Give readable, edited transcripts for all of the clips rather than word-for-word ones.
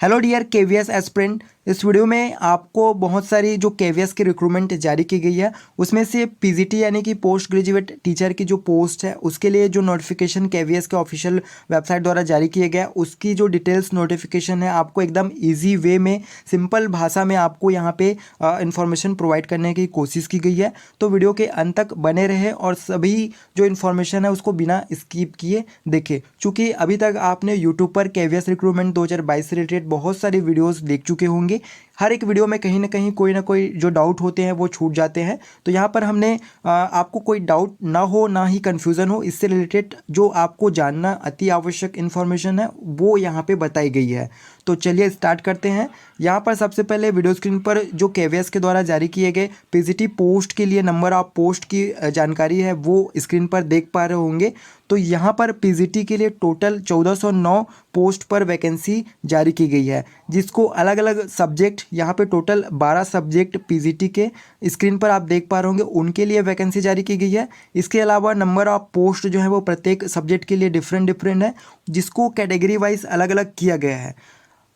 Hello dear KVS aspirant. इस video में आपको बहुत सारी जो केवीएस की रिक्रूटमेंट जारी की गई है उसमें से पीजीटी यानी कि पोस्ट ग्रेजुएट टीचर की जो पोस्ट है उसके लिए जो नोटिफिकेशन केवीएस के ऑफिशियल वेबसाइट द्वारा जारी किया गया उसकी जो डिटेल्स नोटिफिकेशन है आपको एकदम इजी वे में सिंपल भाषा में आपको यहाँ पे इंफॉर्मेशन प्रोवाइड करने की कोशिश की गई है। तो वीडियो के अंत तक बने रहे और सभी जो इन्फॉर्मेशन है उसको बिना स्किप किए देखें। चूँकि अभी तक आपने यूट्यूब पर केवीएस रिक्रूटमेंट 2022 से रिलेटेड बहुत सारे वीडियोस देख चुके होंगे। हर एक वीडियो में कहीं ना कोई जो डाउट होते हैं वो छूट जाते हैं। तो यहाँ पर हमने आपको कोई डाउट ना हो ना ही कन्फ्यूज़न हो, इससे रिलेटेड जो आपको जानना अति आवश्यक इन्फॉर्मेशन है वो यहाँ पे बताई गई है। तो चलिए स्टार्ट करते हैं। यहाँ पर सबसे पहले वीडियो स्क्रीन पर जो केवीएस के द्वारा जारी किए गए पीजीटी पोस्ट के लिए नंबर ऑफ पोस्ट की जानकारी है वो स्क्रीन पर देख पा रहे होंगे। तो यहाँ पर पीजीटी के लिए टोटल 1409 पोस्ट पर वैकेंसी जारी की गई है, जिसको अलग अलग सब्जेक्ट यहाँ पे टोटल 12 सब्जेक्ट पीजीटी के स्क्रीन पर आप देख पा रहे होंगे उनके लिए वैकेंसी जारी की गई है। इसके अलावा नंबर ऑफ पोस्ट जो है वो प्रत्येक सब्जेक्ट के लिए डिफरेंट है, जिसको कैटेगरी वाइज अलग अलग किया गया है।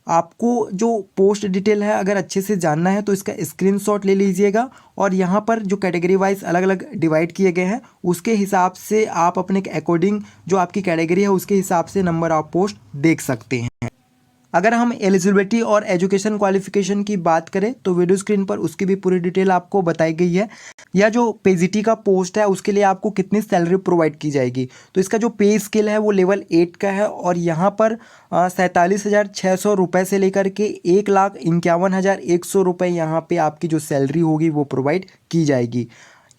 आपको जो पोस्ट डिटेल है अगर अच्छे से जानना है तो इसका स्क्रीनशॉट ले लीजिएगा और यहाँ पर जो कैटेगरी वाइज अलग अलग डिवाइड किए गए हैं उसके हिसाब से आप अपने अकॉर्डिंग जो आपकी कैटेगरी है उसके हिसाब से नंबर ऑफ पोस्ट देख सकते हैं। अगर हम एलिजिबिलिटी और एजुकेशन क्वालिफिकेशन की बात करें तो वीडियो स्क्रीन पर उसकी भी पूरी डिटेल आपको बताई गई है। या जो पीजीटी का पोस्ट है उसके लिए आपको कितनी सैलरी प्रोवाइड की जाएगी, तो इसका जो पे स्केल है वो लेवल 8 का है और यहाँ पर 47,600 रुपये से लेकर के 1,51,100 रुपये यहाँ पे आपकी जो सैलरी होगी वो प्रोवाइड की जाएगी।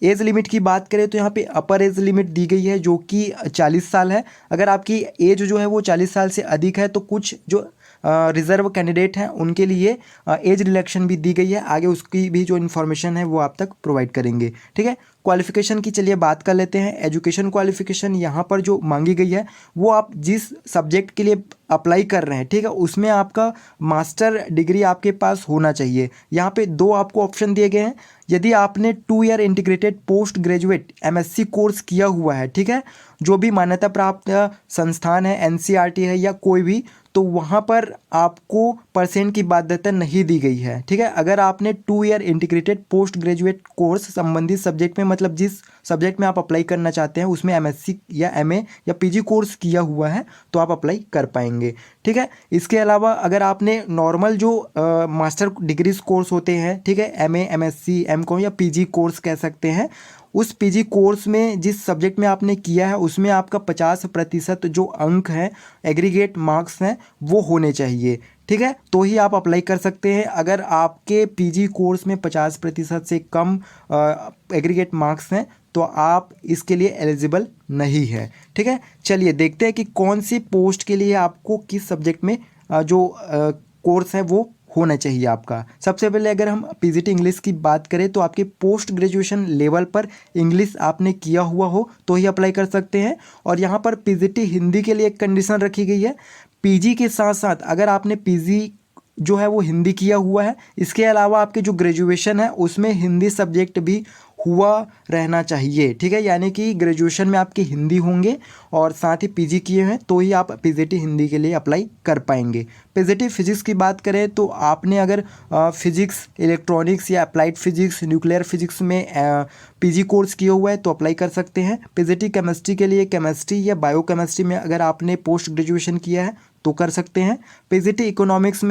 एज लिमिट की बात करें तो यहाँ पे अपर एज लिमिट दी गई है जो कि 40 साल है। अगर आपकी एज जो है वो 40 साल से अधिक है तो कुछ जो रिजर्व कैंडिडेट हैं उनके लिए एज रिलैक्शन भी दी गई है। आगे उसकी भी जो इन्फॉर्मेशन है वो आप तक प्रोवाइड करेंगे। ठीक है, क्वालिफिकेशन की चलिए बात कर लेते हैं। एजुकेशन क्वालिफिकेशन यहाँ पर जो मांगी गई है वो आप जिस सब्जेक्ट के लिए अप्लाई कर रहे हैं, ठीक है, उसमें आपका मास्टर डिग्री आपके पास होना चाहिए। यहाँ पे दो आपको ऑप्शन दिए गए हैं। यदि आपने 2 year integrated post graduate MSc course किया हुआ है, ठीक है, जो भी मान्यता प्राप्त संस्थान है, एनसीईआरटी है या कोई भी, तो वहाँ पर आपको परसेंट की बाध्यता नहीं दी गई है। ठीक है, अगर आपने 2 year integrated post graduate course संबंधित सब्जेक्ट में, मतलब जिस सब्जेक्ट में आप अप्लाई करना चाहते हैं उसमें एमएससी या एमए या पीजी कोर्स किया हुआ है तो आप अप्लाई कर पाएंगे। ठीक है, इसके अलावा अगर आपने नॉर्मल जो मास्टर डिग्रीज कोर्स होते हैं, ठीक है, एमए, एमएससी, एमकॉम या पीजी कोर्स कह सकते हैं, उस पीजी कोर्स में जिस सब्जेक्ट में आपने किया है उसमें आपका 50% जो अंक हैं, एग्रीगेट मार्क्स हैं, वो होने चाहिए। ठीक है, तो ही आप अप्लाई कर सकते हैं। अगर आपके पीजी कोर्स में 50% से कम एग्रीगेट मार्क्स हैं तो आप इसके लिए एलिजिबल नहीं है। ठीक है, चलिए देखते हैं कि कौन सी पोस्ट के लिए आपको किस सब्जेक्ट में जो कोर्स है वो होना चाहिए आपका। सबसे पहले अगर हम पीजीटी इंग्लिश की बात करें तो आपके पोस्ट ग्रेजुएशन लेवल पर इंग्लिश आपने किया हुआ हो तो ही अप्लाई कर सकते हैं। और यहाँ पर पीजीटी हिंदी के लिए एक कंडीशन रखी गई है। पीजी के साथ साथ अगर आपने पीजी जो है वो हिंदी किया हुआ है, इसके अलावा आपके जो ग्रेजुएशन है उसमें हिंदी सब्जेक्ट भी हुआ रहना चाहिए। ठीक है, यानी कि ग्रेजुएशन में आपके हिंदी होंगे और साथ ही पीजी किए हैं तो ही आप पीजीटी हिंदी के लिए अप्लाई कर पाएंगे। पीजीटी फिजिक्स की बात करें तो आपने अगर फिजिक्स, इलेक्ट्रॉनिक्स या अप्लाइड फिजिक्स, न्यूक्लियर फिजिक्स में पीजी कोर्स किया हुआ है तो अप्लाई कर सकते हैं। पीजीटी केमिस्ट्री के लिए केमिस्ट्री या बायोकेमिस्ट्री में अगर आपने पोस्ट ग्रेजुएशन किया है तो कर सकते हैं। पीजीटी इकोनॉमिक्स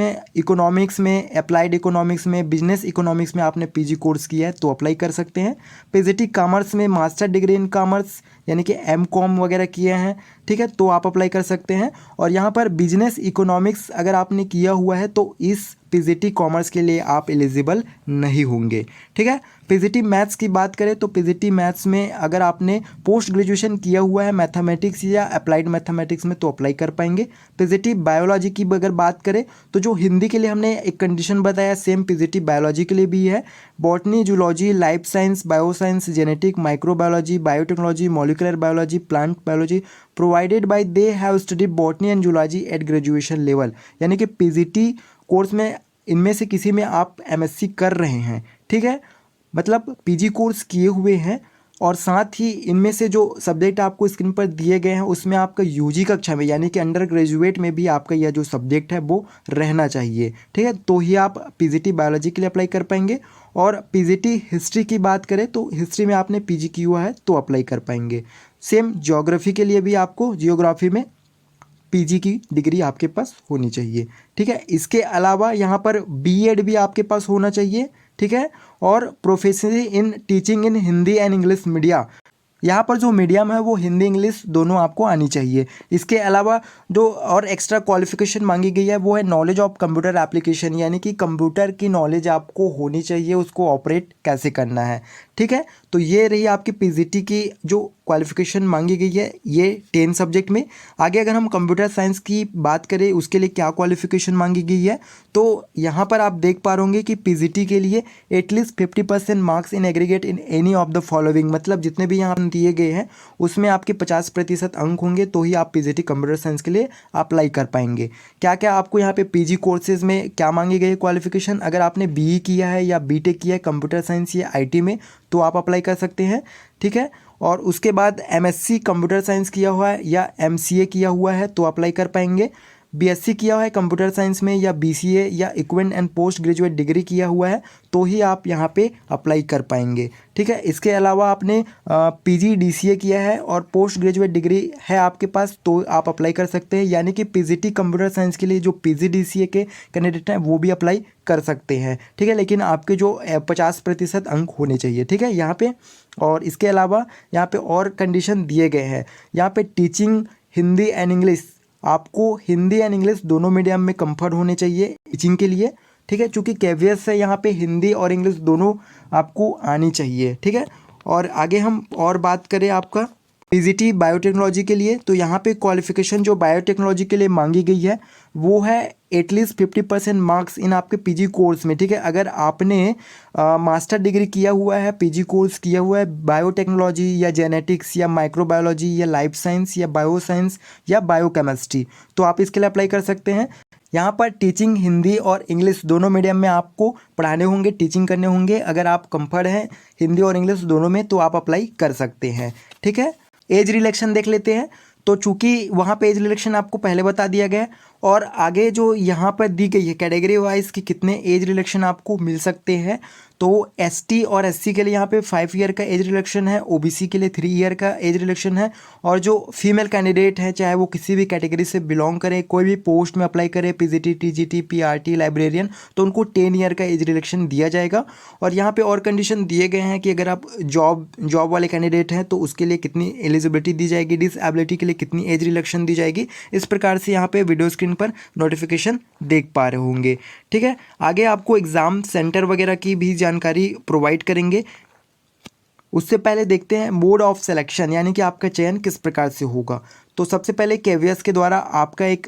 में, अप्लाइड इकोनॉमिक्स में, बिजनेस इकोनॉमिक्स में आपने पीजी कोर्स किया है तो अप्लाई कर सकते हैं। पीजीटी कॉमर्स में मास्टर डिग्री इन कॉमर्स यानी कि एमकॉम वगैरह किए हैं, ठीक है, तो आप अप्लाई कर सकते हैं। और यहाँ पर बिजनेस इकोनॉमिक्स अगर आपने किया हुआ है तो इस पीजीटी कॉमर्स के लिए आप एलिजिबल नहीं होंगे। ठीक है, पीजीटी मैथ्स की बात करें तो पीजीटी मैथ्स में अगर आपने पोस्ट ग्रेजुएशन किया हुआ है मैथमेटिक्स या अप्लाइड मैथमेटिक्स में तो अप्लाई कर पाएंगे। पीजीटी बायोलॉजी की अगर बात करें तो जो हिंदी के लिए हमने एक कंडीशन बताया सेम पीजीटी बायोलॉजी के लिए भी है। Botany, zoology, life science, bioscience, genetic, microbiology, biotechnology, molecular biology, plant biology provided by they have studied botany and zoology at graduation level. यानी कि पीजीटी कोर्स में इनमें से किसी में आप एमएससी कर रहे हैं, ठीक है, मतलब पीजी कोर्स किए हुए हैं और साथ ही इनमें से जो सब्जेक्ट आपको स्क्रीन पर दिए गए हैं उसमें आपका यूजी कक्षा में यानी कि अंडर ग्रेजुएट में भी आपका यह जो सब्जेक्ट है वो रहना चाहिए, ठीक है। तो ही आप पीजीटी बायोलॉजी के लिए अप्लाई कर पाएंगे। और पीजीटी हिस्ट्री की बात करें तो हिस्ट्री में आपने पीजी किया हुआ है तो अप्लाई कर पाएंगे। सेम ज्योग्राफी के लिए भी आपको जियोग्राफी में पीजी की डिग्री आपके पास होनी चाहिए, ठीक है। इसके अलावा यहाँ पर बीएड भी आपके पास होना चाहिए, ठीक है। और professionally in teaching in Hindi and English media, यहाँ पर जो मीडियम है वो हिंदी इंग्लिश दोनों आपको आनी चाहिए। इसके अलावा जो और एक्स्ट्रा क्वालिफिकेशन मांगी गई है वो है नॉलेज ऑफ कंप्यूटर एप्लीकेशन, यानी कि कंप्यूटर की नॉलेज आपको होनी चाहिए, उसको ऑपरेट कैसे करना है, ठीक है। तो ये रही आपकी पीजीटी की जो क्वालिफिकेशन मांगी गई है ये 10 सब्जेक्ट में। आगे अगर हम कंप्यूटर साइंस की बात करें उसके लिए क्या क्वालिफिकेशन मांगी गई है, तो यहाँ पर आप देख पा रहे कि पीजीटी के लिए at least 50% marks in aggregate in any of the following, मतलब जितने भी यहाँ दिए गए हैं उसमें आपके 50% अंक होंगे तो ही आप पीजीटी कंप्यूटर साइंस के लिए अप्लाई कर पाएंगे। क्या क्या आपको यहाँ पे पीजी कोर्सेज में क्या मांगी गई क्वालिफिकेशन, अगर आपने बीई किया है या बीटेक किया है कंप्यूटर साइंस या आईटी में तो आप अप्लाई कर सकते हैं, ठीक है। और उसके बाद एमएससी कंप्यूटर साइंस किया हुआ है या एमसीए किया हुआ है तो अप्लाई कर पाएंगे। बीएससी किया हुआ है कंप्यूटर साइंस में या बीसीए या equivalent and post graduate degree किया हुआ है तो ही आप यहाँ पे अप्लाई कर पाएंगे, ठीक है। इसके अलावा आपने पीजी डीसीए किया है और पोस्ट ग्रेजुएट डिग्री है आपके पास तो आप अप्लाई कर सकते हैं, यानी कि पीजीटी कंप्यूटर साइंस के लिए जो पीजी डीसीए के कैंडिडेट हैं वो भी अप्लाई कर सकते हैं, ठीक है। लेकिन आपके जो 50% अंक होने चाहिए, ठीक है, यहाँ पे। और इसके अलावा यहाँ पे और कंडीशन दिए गए हैं, यहाँ पे टीचिंग हिंदी एंड इंग्लिश, आपको हिंदी एंड इंग्लिश दोनों मीडियम में कंफर्ट होने चाहिए टीचिंग के लिए, ठीक है। चूँकि केवीएस है यहाँ पे हिंदी और इंग्लिश दोनों आपको आनी चाहिए, ठीक है। और आगे हम और बात करें आपका पीजीटी बायोटेक्नोलॉजी के लिए, तो यहाँ पे क्वालिफिकेशन जो बायोटेक्नोलॉजी के लिए मांगी गई है वो है एटलीस्ट 50% मार्क्स इन आपके पीजी कोर्स में, ठीक है। अगर आपने मास्टर डिग्री किया हुआ है, पीजी कोर्स किया हुआ है बायोटेक्नोलॉजी या जेनेटिक्स या माइक्रोबायोलॉजी या लाइफ साइंस या बायोसाइंस या बायोकेमिस्ट्री तो आप इसके लिए अप्लाई कर सकते हैं। यहाँ पर टीचिंग हिंदी और इंग्लिश दोनों मीडियम में आपको पढ़ाने होंगे, टीचिंग करने होंगे। अगर आप कंफर्ट हैं हिंदी और इंग्लिश दोनों में तो आप अप्लाई कर सकते हैं, ठीक है। एज रिलेक्शन देख लेते हैं, तो चूंकि वहाँ पे एज रिलेक्शन आपको पहले बता दिया गया है और आगे जो यहाँ पर दी गई है कैटेगरी वाइज कि कितने एज रिलेक्शन आपको मिल सकते हैं, तो एसटी और एससी के लिए यहाँ पे 5 ईयर का एज रिलेक्शन है, ओबीसी के लिए 3 ईयर का एज रिलेक्शन है। और जो फीमेल कैंडिडेट हैं चाहे वो किसी भी कैटेगरी से बिलोंग करें, कोई भी पोस्ट में अप्लाई करें, पीजीटी, टीजीटी, पीआरटी, लाइब्रेरियन, तो उनको 10 ईयर का एज रिलेक्शन दिया जाएगा। और यहाँ पे और कंडीशन दिए गए हैं कि अगर आप जॉब वाले कैंडिडेट हैं तो उसके लिए कितनी एलिजिबिलिटी दी जाएगी, डिसएबिलिटी के लिए कितनी एज रिलेक्शन दी जाएगी, इस प्रकार से यहाँ पे वीडियो स्क्रीन पर नोटिफिकेशन देख पा रहे होंगे, ठीक है। आगे आपको एग्ज़ाम सेंटर वगैरह की भी जानकारी प्रोवाइड करेंगे। उससे पहले देखते हैं मोड ऑफ सिलेक्शन, यानी कि आपका चयन किस प्रकार से होगा। तो सबसे पहले केवीएस के द्वारा आपका एक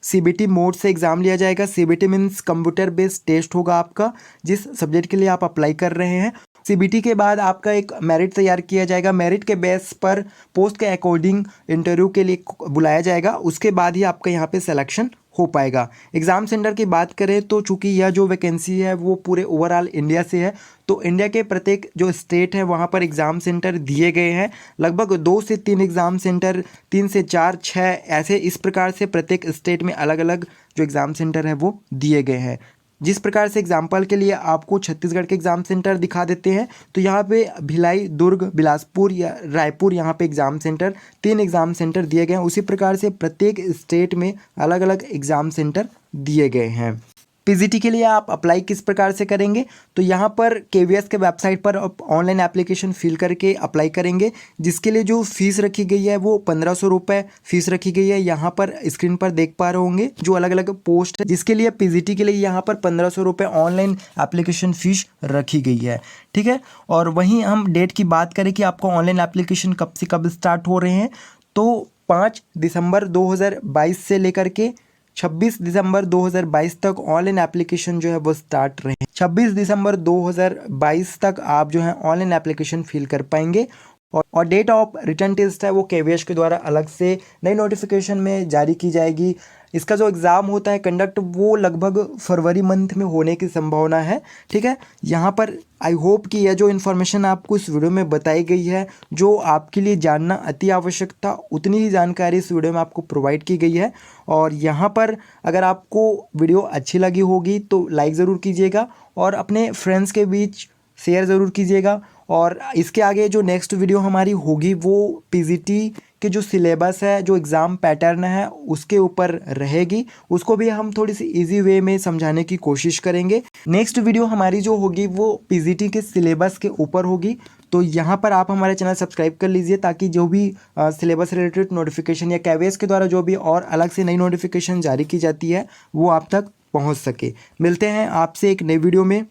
सीबीटी मोड से एग्ज़ाम लिया जाएगा। CBT means computer based test होगा आपका, जिस सब्जेक्ट के लिए आप अप्लाई कर रहे हैं। सीबीटी के बाद आपका एक मेरिट तैयार किया जाएगा, मेरिट के बेस पर पोस्ट के अकॉर्डिंग इंटरव्यू के लिए बुलाया जाएगा, उसके बाद ही आपका यहाँ पे सिलेक्शन हो पाएगा। एग्ज़ाम सेंटर की बात करें तो चूंकि यह जो वैकेंसी है वो पूरे ओवरऑल इंडिया से है, तो इंडिया के प्रत्येक जो स्टेट है वहाँ पर एग्ज़ाम सेंटर दिए गए हैं। लगभग 2 से 3 एग्ज़ाम सेंटर, 3 से 4, 6 ऐसे इस प्रकार से प्रत्येक स्टेट में अलग अलग जो एग्ज़ाम सेंटर है वो दिए गए हैं। जिस प्रकार से एग्जाम्पल के लिए आपको छत्तीसगढ़ के एग्ज़ाम सेंटर दिखा देते हैं, तो यहाँ पे भिलाई, दुर्ग, बिलासपुर या रायपुर यहाँ पे एग्ज़ाम सेंटर 3 एग्ज़ाम सेंटर दिए गए हैं। उसी प्रकार से प्रत्येक स्टेट में अलग अलग एग्ज़ाम सेंटर दिए गए हैं। पीजीटी के लिए आप अप्लाई किस प्रकार से करेंगे, तो यहाँ पर केवीएस के वेबसाइट पर आप ऑनलाइन एप्लीकेशन फिल करके अप्लाई करेंगे, जिसके लिए जो फीस रखी गई है वो 1500 रुपये फीस रखी गई है। यहाँ पर स्क्रीन पर देख पा रहे होंगे जो अलग अलग पोस्ट है, जिसके लिए पीजीटी के लिए यहाँ पर 1500 रुपये ऑनलाइन एप्लीकेशन फीस रखी गई है, ठीक है। और वहीं हम डेट की बात करें कि आपको ऑनलाइन एप्लीकेशन कब से कब स्टार्ट हो रहे हैं, तो 5 दिसंबर 2022 से लेकर के 26 दिसंबर 2022 तक ऑनलाइन एप्लीकेशन जो है वो स्टार्ट रहे हैं। 26 दिसंबर 2022 तक आप जो है ऑनलाइन एप्लीकेशन फिल कर पाएंगे और डेट ऑफ रिटर्न टेस्ट है वो केवीएस के द्वारा अलग से नई नोटिफिकेशन में जारी की जाएगी। इसका जो एग्ज़ाम होता है कंडक्ट वो लगभग फरवरी मंथ में होने की संभावना है। ठीक है, यहाँ पर आई होप कि यह जो इन्फॉर्मेशन आपको इस वीडियो में बताई गई है, जो आपके लिए जानना अति आवश्यक था, उतनी ही जानकारी इस वीडियो में आपको प्रोवाइड की गई है। और यहाँ पर अगर आपको वीडियो अच्छी लगी होगी तो लाइक ज़रूर कीजिएगा और अपने फ्रेंड्स के बीच शेयर ज़रूर कीजिएगा। और इसके आगे जो नेक्स्ट वीडियो हमारी होगी वो पीजीटी के जो सिलेबस है, जो एग्ज़ाम पैटर्न है उसके ऊपर रहेगी। उसको भी हम थोड़ी सी इजी वे में समझाने की कोशिश करेंगे। नेक्स्ट वीडियो हमारी जो होगी वो पीजीटी के सिलेबस के ऊपर होगी। तो यहाँ पर आप हमारे चैनल सब्सक्राइब कर लीजिए ताकि जो भी सिलेबस रिलेटेड नोटिफिकेशन या केवीएस के द्वारा जो भी और अलग से नई नोटिफिकेशन जारी की जाती है वो आप तक पहुँच सके। मिलते हैं आपसे एक नई वीडियो में।